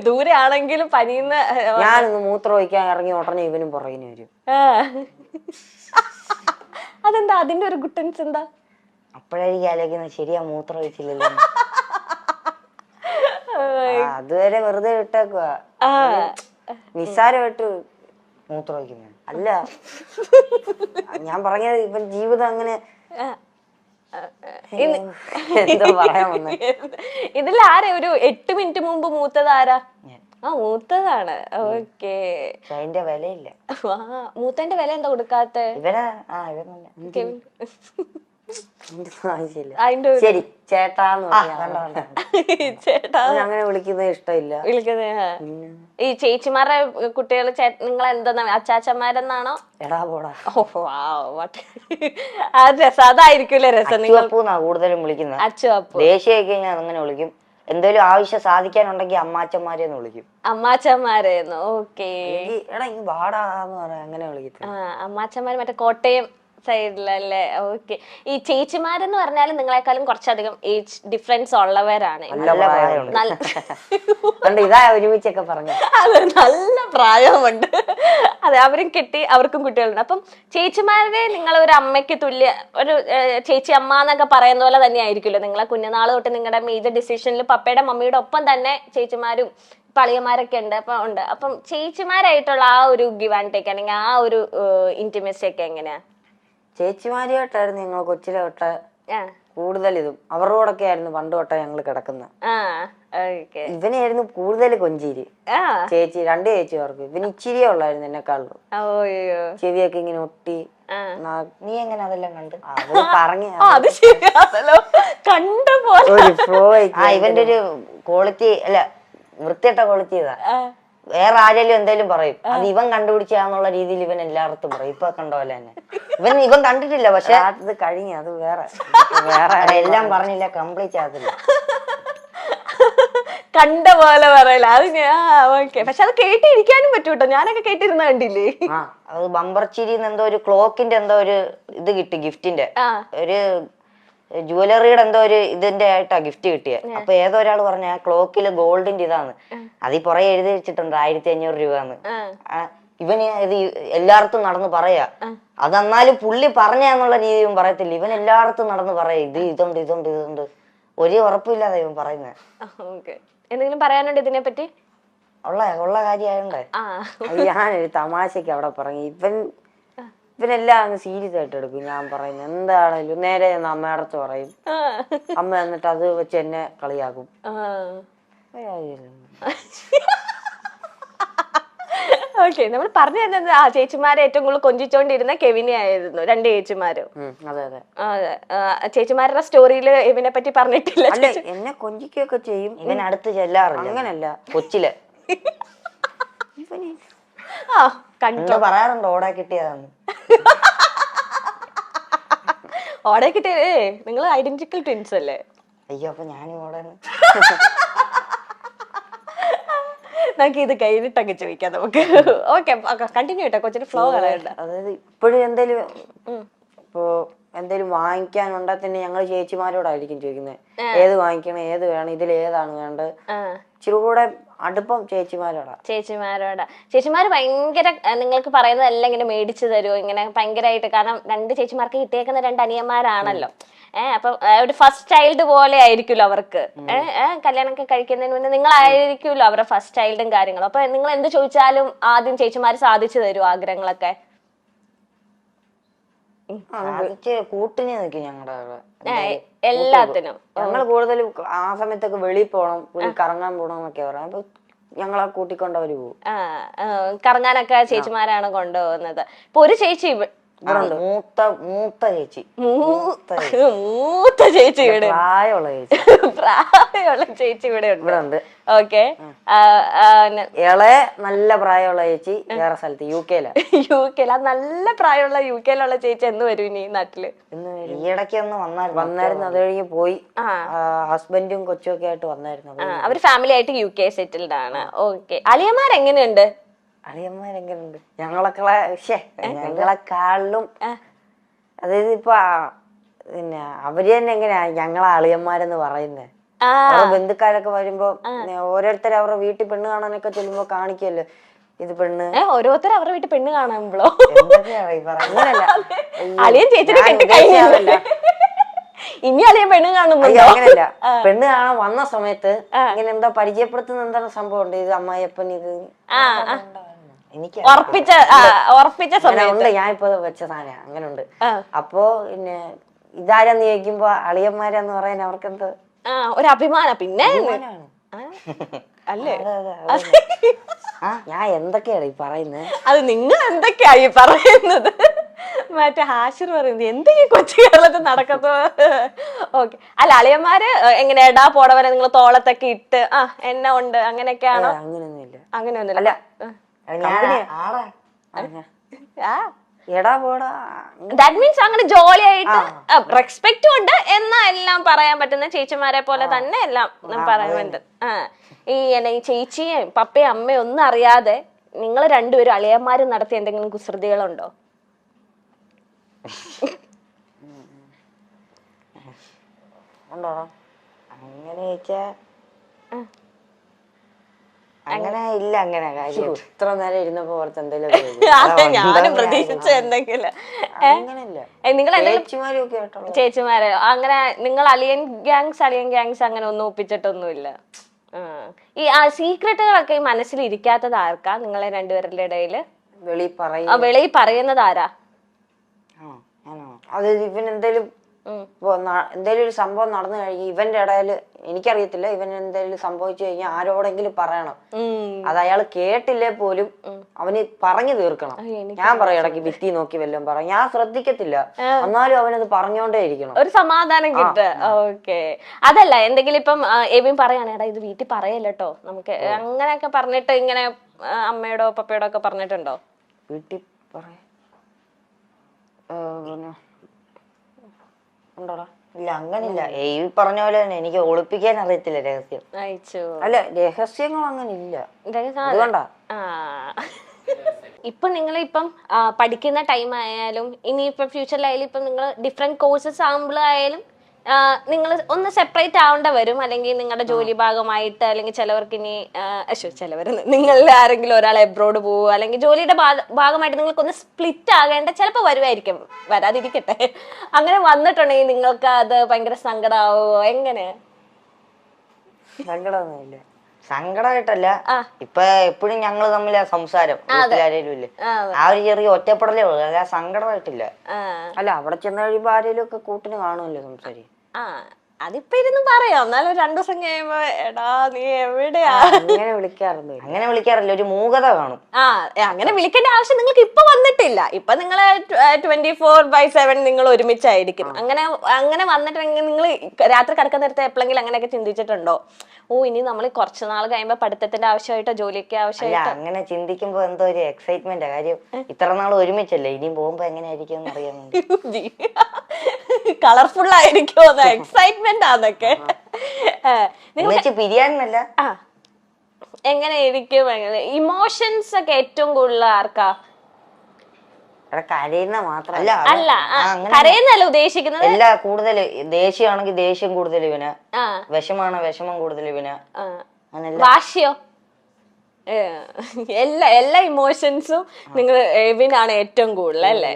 ദൂരെ ആണെങ്കിലും പനിയുന്ന. ഞാനൊന്ന് മൂത്രം ഒഴിക്കാൻ ഇറങ്ങി ഉടനെ ഇവനും പുറകിന് വരും. അതെന്താ അതിന്റെ ഒരു ഗുട്ടൻസ് എന്താ? അപ്പോഴായിരിക്കും ആലോചിക്കുന്നത് ശരിയാ മൂത്രം ഒഴിച്ചില്ലല്ലോ. അതുവരെ വെറുതെ വിട്ടേക്കുവാ, നിസ്സാരമായിട്ട് മൂത്രം ഒഴിക്കുന്നത് അല്ല. ഞാൻ പറഞ്ഞത് ഇവൻ ജീവിതം അങ്ങനെ എന്തോ പറയാൻ വന്ന. ഇതിൽ ആരാ ഒരു 8 മിനിറ്റ് മുമ്പ് മൂത്തത് ആരാ? മൂത്തതാണ്. ഓക്കെ. അതിന്റെ വിലയില്ല. മൂത്തന്റെ വില എന്താ കൊടുക്കാത്ത? ഇവനാ ശരി ചേട്ടാന്ന് ചേട്ടാ അങ്ങനെ വിളിക്കുന്നത് ഇഷ്ടമില്ല. ഈ ചേച്ചിമാരുടെ കുട്ടികൾ നിങ്ങൾ എന്താ അച്ചാച്ചന്മാരെന്നാണോ? എടാ പോടാ. അതായിരിക്കൂലേ രസം. അച്ചുവപ്പൂന്നാ കൂടുതലും വിളിക്കുന്നത്. അച്ചുവപ്പു. ദേശീയൊക്കെ കഴിഞ്ഞാൽ അങ്ങനെ വിളിക്കും. എന്തേലും ആവശ്യം സാധിക്കാനുണ്ടെങ്കിൽ അമ്മാച്ചന്മാരെന്ന് വിളിക്കും. അമ്മാച്ചന്മാരെന്ന്. ഓക്കെ. എടാ ഈ വാടാന്ന് പറയാ അങ്ങനെ വിളിക്കും. അമ്മാച്ചന്മാര് മറ്റേ കോട്ടയം സൈഡിലല്ലേ? ഓക്കെ. ഈ ചേച്ചിമാരെന്ന് പറഞ്ഞാലും നിങ്ങളെക്കാളും കുറച്ചധികം ഏജ് ഡിഫറൻസ് ഉള്ളവരാണ്. ഇതാ ഒരുമിച്ചൊക്കെ പറഞ്ഞു. അതെ, നല്ല പ്രായമുണ്ട്. അതെ, അവരും കെട്ടി അവർക്കും കുട്ടികളുണ്ട്. അപ്പം ചേച്ചിമാരെ നിങ്ങൾ ഒരു അമ്മയ്ക്ക് തുല്യ ഒരു ചേച്ചി അമ്മ എന്നൊക്കെ പറയുന്ന പോലെ തന്നെ ആയിരിക്കുമല്ലോ നിങ്ങളെ കുഞ്ഞുനാൾ തൊട്ട് നിങ്ങളുടെ മേജർ ഡിസിഷനിൽ പപ്പയുടെ മമ്മിയുടെ ഒപ്പം തന്നെ ചേച്ചിമാരും പളിയന്മാരൊക്കെ ഉണ്ട്. അപ്പം ചേച്ചിമാരായിട്ടുള്ള ആ ഒരു ഗിവ് ആൻഡ് ടേക്ക് അല്ലെങ്കിൽ ആ ഒരു ഇന്റിമസി ഒക്കെ എങ്ങനെയാ? ചേച്ചിമാരിയായിട്ടായിരുന്നു ഞങ്ങൾ കൊച്ചിലെ തൊട്ട് കൂടുതൽ ഇതും അവരുടെ കൂടെ ആയിരുന്നു പണ്ട് തൊട്ടേ ഞങ്ങൾ കിടക്കുന്നത്. ഇവനായിരുന്നു കൂടുതൽ കൊഞ്ചേരി. ചേച്ചി 2 ചേച്ചിമാർക്ക് ഇവന് ഇച്ചിരിയേ ഉള്ളായിരുന്നു എന്നെക്കാളും. ചെവിയൊക്കെ ഇങ്ങനെ ഒട്ടി. നീ എങ്ങനെ അതെല്ലാം കണ്ട് പറഞ്ഞു? ഇവന്റെ ഒരു ക്വാളിറ്റി അല്ല, വൃത്തിയിട്ട ക്വാളിറ്റി ഇതാ. വേറെ ആരെങ്കിലും എന്തേലും പറയും, അത് ഇവൻ കണ്ടുപിടിച്ചാന്നുള്ള രീതിയിൽ ഇവൻ എല്ലായിടത്തും പറയും. ഇപ്പൊ കണ്ട പോലെ തന്നെ ഇവൻ കണ്ടിട്ടില്ല, പക്ഷെ അത് കഴിഞ്ഞു. അത് വേറെ എല്ലാം പറഞ്ഞില്ല, കംപ്ലീറ്റ് ആകത്തില്ല. കണ്ട പോലെ പറയല. അത് പക്ഷെ അത് കേട്ടിരിക്കാനും പറ്റൂട്ടോ. ഞാനൊക്കെ കേട്ടിരുന്ന കണ്ടില്ലേ? അത് ബമ്പർ ചിരിന്ന് എന്തോ ഒരു ക്ലോക്കിന്റെ എന്തോ ഒരു ഇത് കിട്ടി, ഗിഫ്റ്റിന്റെ ഒരു ജുവലറിയുടെ എന്തോ ഒരു ഇതിന്റെ ആയിട്ടാ ഗിഫ്റ്റ് കിട്ടിയത്. അപ്പൊ ഏതോ ഒരാൾ പറഞ്ഞ ആ ക്ലോക്കില് ഗോൾഡിന്റെ ഇതാണ്, അതിൽ പുറകെ എഴുതി വെച്ചിട്ടുണ്ട് 1500 രൂപന്ന്. ഇവന് ഇത് എല്ലായിടത്തും നടന്ന് പറയാ. അതെന്നാലും പുള്ളി പറഞ്ഞെന്നുള്ള രീതിയും പറയത്തില്ല, ഇവൻ എല്ലായിടത്തും നടന്ന് പറയാ ഇതുണ്ട്. ഒരു ഉറപ്പില്ലാതെ ഇവൻ പറയുന്നത്. എന്തെങ്കിലും പറയാനുണ്ട് ഇതിനെ പറ്റി? ഉള്ള കാര്യമായോണ്ടേ ഞാനൊരു തമാശക്ക് അവിടെ പറഞ്ഞു. ഇവനെല്ലാം അങ്ങ് സീരിയസ് ആയിട്ട് എടുക്കും. ഞാൻ പറയുന്നത് എന്താണേലും നേരെ അമ്മയടത്ത് പറയും. അമ്മ എന്നിട്ട് അത് വെച്ച് എന്നെ കളിയാക്കും. ഓക്കെ. നമ്മൾ പറഞ്ഞു തരുന്നത് ചേച്ചിമാരെ ഏറ്റവും കൂടുതൽ കൊഞ്ചിച്ചോണ്ടിരുന്ന കെവിനെ ആയിരുന്നു. 2 ചേച്ചിമാരും. അതെ. ചേച്ചിമാരുടെ സ്റ്റോറിയില് ഇവനെ പറ്റി പറഞ്ഞിട്ടില്ല. എന്നെ കൊഞ്ചിക്കൊക്കെ ചെയ്യും. ഇവൻ അടുത്ത് ചെല്ലാറില്ല. അങ്ങനല്ല, കൊച്ചില് കണ്ടോ പറയാറുണ്ട് ഓടാ കിട്ടിയതാന്ന്. ഓടെ കിട്ടിയേ നിങ്ങൾ ഐഡന്റിക്കൽ ട്വിൻസ് അല്ലേ? അയ്യോ, അപ്പൊ ഞാനും ഓടാണ്. നമുക്ക് ഇത് കഴിഞ്ഞിട്ടൊക്കെ ചോദിക്കാം നമുക്ക്. ഓക്കെ, കണ്ടിന്യൂ ചെയ്യട്ടെ, കൊച്ചിന് ഫ്ലോ കളയണ്ട. അതായത് ഇപ്പോഴും എന്തേലും വാങ്ങിക്കാനുണ്ടെ തന്നെ ഞങ്ങൾ ചേച്ചിമാരോടായിരിക്കും ചോദിക്കുന്നത്, ഏത് വാങ്ങിക്കണം, ഏത് വേണം, ഇതിൽ ഏതാണ് വേണ്ടത്. ഇച്ചിരി കൂടെ അടുപ്പം ചേച്ചിമാര് ഭയങ്കര നിങ്ങൾക്ക് പറയുന്നതെല്ലാം ഇങ്ങനെ മേടിച്ചു തരുമോ ഇങ്ങനെ ഭയങ്കരമായിട്ട്? കാരണം 2 ചേച്ചിമാർക്ക് കിട്ടിയേക്കുന്ന 2 അനിയന്മാരാണല്ലോ. അപ്പൊ ഒരു ഫസ്റ്റ് ചൈൽഡ് പോലെ ആയിരിക്കുമല്ലോ അവർക്ക്. കല്യാണമൊക്കെ കഴിക്കുന്നതിന് മുന്നേ നിങ്ങളായിരിക്കുമല്ലോ അവരുടെ ഫസ്റ്റ് ചൈൽഡും കാര്യങ്ങളും. അപ്പൊ നിങ്ങൾ എന്ത് ചോദിച്ചാലും ആദ്യം ചേച്ചിമാര് സാധിച്ചു തരുമോ ആഗ്രഹങ്ങളൊക്കെ? കൂട്ടിന് നിൽക്കും ഞങ്ങളുടെ എല്ലാത്തിനും. ഞങ്ങള് കൂടുതലും ആ സമയത്തൊക്കെ വെളിയിൽ പോണം, കറങ്ങാൻ പോണം എന്നൊക്കെ പറയാം. അപ്പൊ ഞങ്ങളെ കൂട്ടിക്കൊണ്ടവര് പോകും. കറങ്ങാനൊക്കെ ചേച്ചിമാരാണ് കൊണ്ടുപോകുന്നത്. ഇപ്പൊ ഒരു ചേച്ചി മൂത്ത ചേച്ചി ഇവിടെ പ്രായമുള്ള ചേച്ചി ഇവിടെ ഉണ്ട്. ഓക്കെ. ഇളയ നല്ല പ്രായമുള്ള ചേച്ചി വേറെ സ്ഥലത്ത് യുകെയില. നല്ല പ്രായമുള്ള യുകെയിലുള്ള ചേച്ചി എന്ന് വരും ഇനി നാട്ടില്? ഈയിടയ്ക്ക് ഒന്ന് വന്നായിരുന്നു. അത് കഴിഞ്ഞ് പോയി. ഹസ്ബൻഡും കൊച്ചും ഒക്കെ ആയിട്ട് വന്നായിരുന്നു. അവര് ഫാമിലി ആയിട്ട് UK സെറ്റിൽഡ് ആണ്. ഓക്കെ. അളിയന്മാരെങ്ങനെയുണ്ട്? അളിയന്മാരെങ്ങനെയുണ്ട്? ഞങ്ങളെക്കാളിലും അതായത് ഇപ്പൊ പിന്നെ അവര് തന്നെ എങ്ങനെയാ ഞങ്ങളെ അളിയന്മാരെന്ന് പറയുന്നത്? അവരുടെ ബന്ധുക്കാരൊക്കെ വരുമ്പോ ഓരോരുത്തർ അവരുടെ വീട്ടിൽ പെണ്ണ് കാണാനൊക്കെ ചെല്ലുമ്പോ കാണിക്കല്ലോ ഇത് പെണ്ണ്. ഓരോരുത്തർ അവരുടെ വീട്ടിൽ പെണ്ണ് കാണുമ്പളോ അങ്ങനല്ല, അളിയൻ ചേച്ചിനെ കെട്ടി കഴിഞ്ഞല്ല, ഇനി അളിയൻ പെണ്ണ് കാണുന്നുണ്ടോ? അങ്ങനല്ല, പെണ്ണ് കാണാൻ വന്ന സമയത്ത് ഇങ്ങനെ എന്താ പരിചയപ്പെടുത്തുന്ന എന്താണ് സംഭവം ഉണ്ട്, ഇത് അമ്മായിയപ്പൻ ഇത് എനിക്ക് ഉറപ്പിച്ച സമയത്ത് ഞാൻ ഇപ്പൊ വെച്ച സാധനം അങ്ങനെ ഉണ്ട്. അപ്പൊ പിന്നെ ഇതാരാന്ന് ചോദിക്കുമ്പോ അളിയന്മാരാന്ന് പറയാൻ അവർക്കെന്തോ ഒരു അഭിമാനം. പിന്നെ അല്ലേ ഞാൻ എന്തൊക്കെയാണ് ഈ പറയുന്നത്? അത് നിങ്ങൾ എന്തൊക്കെയായി പറയുന്നത്? മറ്റേ ഹാഷിർ പറയുന്നത് എന്തൊക്കെ കൊച്ചു കേരളത്തിൽ നടക്കത്തോ. ഓക്കെ, അല്ല അളിയന്മാര് എങ്ങനെ എടാ പോടവരെ നിങ്ങൾ തോളത്തൊക്കെ ഇട്ട് എന്നെ ഉണ്ട് അങ്ങനെയൊക്കെയാണോ? അങ്ങനെയൊന്നുമില്ല. അങ്ങനെയൊന്നുമില്ല. എടാ പോടാ ദാറ്റ് മീൻസ് അങ്ങനെ ജോളിയായിട്ട് റെസ്പെക്റ്റും ഉണ്ട് എന്നാ എല്ലാം പറയാൻ പറ്റുന്ന ചേച്ചിമാരെ പോലെ തന്നെ എല്ലാം പറയുന്നുണ്ട്. ഈ ചേച്ചിയും പപ്പയും അമ്മയും ഒന്നും അറിയാതെ നിങ്ങൾ രണ്ടുപേരും അളിയന്മാരും നടത്തിയ എന്തെങ്കിലും കുസൃതികളുണ്ടോ? അങ്ങനെ ചോദിച്ചാ അങ്ങനെ ഇല്ല. അങ്ങനെ കാര്യം ഇത്ര നേരം ഇരുന്നപ്പോ പുറത്ത് എന്തെങ്കിലും ഞാനും പ്രതീക്ഷിച്ച എന്തെങ്കിലും ചേച്ചിമാരെ അങ്ങനെ നിങ്ങൾ അളിയൻ ഗ്യാങ്സ് അങ്ങനെ ഒന്നും ഒപ്പിച്ചിട്ടൊന്നുമില്ല. ഈ സീക്രട്ടുകളൊക്കെ മനസ്സിൽ ഇരിക്കാത്തത് ആർക്കാ നിങ്ങളെ രണ്ടുപേരുടെ ഇടയില്? വെളിയിൽ പറയുന്നത് ആരാ? അത് ഇവൻ എന്തേലും ഒരു സംഭവം നടന്നു കഴിഞ്ഞ് ഇവന്റെ ഇടയില് എനിക്കറിയത്തില്ല, ഇവൻ എന്തെങ്കിലും സംഭവിച്ചു കഴിഞ്ഞാൽ ആരോടെങ്കിലും പറയണം. അത് അയാൾ കേട്ടില്ലേ പോലും അവന് പറഞ്ഞു തീർക്കണം. ഞാൻ പറയും ഇടയ്ക്ക് ഭിത്തി നോക്കി വല്ലതും പറയാം, ഞാൻ ശ്രദ്ധിക്കത്തില്ല, എന്നാലും അവനത് പറഞ്ഞോണ്ടേ ഇരിക്കണം, ഒരു സമാധാനം കിട്ടുക. ഓക്കെ, അതല്ല എന്തെങ്കിലും ഇപ്പം എവിൻ പറയാണേടാ ഇത് വീട്ടിൽ പറയല്ലോ നമുക്ക് അങ്ങനെയൊക്കെ പറഞ്ഞിട്ട് ഇങ്ങനെ അമ്മയോടോ പപ്പയോടോ ഒക്കെ പറഞ്ഞിട്ടുണ്ടോ? വീട്ടിൽ പറയാ ഉണ്ടോടാ? ഇല്ല, അങ്ങനില്ല. ഈ പറഞ്ഞ പോലെ തന്നെ എനിക്ക് ഒളിപ്പിക്കാൻ അറിയത്തില്ല രഹസ്യം. അല്ല, രഹസ്യങ്ങൾ അങ്ങനെ ഇല്ല. അതുകൊണ്ടാ ഇപ്പൊ നിങ്ങളിപ്പം പഠിക്കുന്ന ടൈം ആയാലും ഇനിയിപ്പം ഫ്യൂച്ചറിലായാലും ഇപ്പം നിങ്ങൾ ഡിഫറെന്റ് കോഴ്സസ് ആകുമ്പോഴായാലും നിങ്ങൾ ഒന്ന് സെപ്പറേറ്റ് ആവേണ്ട വരും, അല്ലെങ്കിൽ നിങ്ങളുടെ ജോലി ഭാഗമായിട്ട്, അല്ലെങ്കിൽ ചിലവർക്ക് ഇനി നിങ്ങളിൽ ആരെങ്കിലും ഒരാൾ എബ്രോഡ് പോവുക, അല്ലെങ്കിൽ ജോലിയുടെ ഭാഗമായിട്ട് നിങ്ങൾക്കൊന്ന് സ്പ്ലിറ്റ് ആകേണ്ട ചിലപ്പോൾ വരുമായിരിക്കും, വരാതിരിക്കട്ടെ. അങ്ങനെ വന്നിട്ടുണ്ടെങ്കിൽ നിങ്ങൾക്ക് അത് ഭയങ്കര സങ്കടമാവോ? എങ്ങനെ? സങ്കടമൊന്നുമില്ല. സങ്കടമായിട്ടല്ല, ഇപ്പൊ എപ്പോഴും ഞങ്ങള് തമ്മിൽ സംസാരം വീട്ടിലാരേലും ഇല്ലേ, ആ ഒരു ചെറിയ ഒറ്റപ്പെടലേ ഉള്ളു, അല്ല സങ്കടമായിട്ടില്ല. അല്ല അവിടെ ചെന്ന് കഴിയുമ്പോ ആരേലും ഒക്കെ കൂട്ടിന് കാണുമല്ലോ സംസാരിക്കും. അതിപ്പോ ഇരുന്ന് പറയാം, എന്നാലും 2 ദിവസം കഴിയുമ്പോ എടാ നീ എവിടെയാ അങ്ങനെ വിളിക്കാറുണ്ട്. അങ്ങനെ വിളിക്കാറില്ല, ഒരു മൂകത കാണും. അങ്ങനെ വിളിക്കേണ്ട ആവശ്യം നിങ്ങൾക്ക് ഇപ്പൊ വന്നിട്ടില്ല. ഇപ്പൊ നിങ്ങള് 24/7 നിങ്ങൾ ഒരുമിച്ചായിരിക്കും. അങ്ങനെ വന്നിട്ടുണ്ടെങ്കിൽ നിങ്ങൾ രാത്രി കിടക്കുന്ന നേരത്തെ എപ്പോഴെങ്കിലും അങ്ങനെയൊക്കെ ചിന്തിച്ചിട്ടുണ്ടോ? ഇനി നമ്മൾ കുറച്ചു നാൾ കഴിയുമ്പോ പഠിത്തത്തിന്റെ ആവശ്യമായിട്ടോ ജോലിയൊക്കെ ആവശ്യമായിട്ടോ? അങ്ങനെ ചിന്തിക്കുമ്പോ എന്തോ ഒരു എക്സൈറ്റ്മെന്റ് കാര്യം, ഇത്ര നാൾ ഒരുമിച്ചല്ലേ, ഇനിയും പോകുമ്പോ എങ്ങനെയായിരിക്കും അറിയാൻ. കളർഫുൾ ആയിരിക്കുമോ എക്സൈറ്റ്മെന്റ് ആന്നൊക്കെ. പിരിയാനല്ല, എങ്ങനെ ഇരിക്കും? ഇമോഷൻസ് ഒക്കെ ഏറ്റവും കൂടുതൽ ആർക്കാ? കരയുന്ന മാത്രല്ല, അല്ല കരയുന്നല്ല ഉദ്ദേശിക്കുന്നത്. എല്ലാ കൂടുതല് ദേഷ്യമാണെങ്കിൽ ദേഷ്യം കൂടുതൽ ഇവന്, വിഷമാണ് വിഷമം കൂടുതൽ ഇവന്, വാശിയോ? എല്ലാ ഇമോഷൻസും നിങ്ങൾ എവിനാണ് ഏറ്റവും കൂടുതൽ അല്ലേ?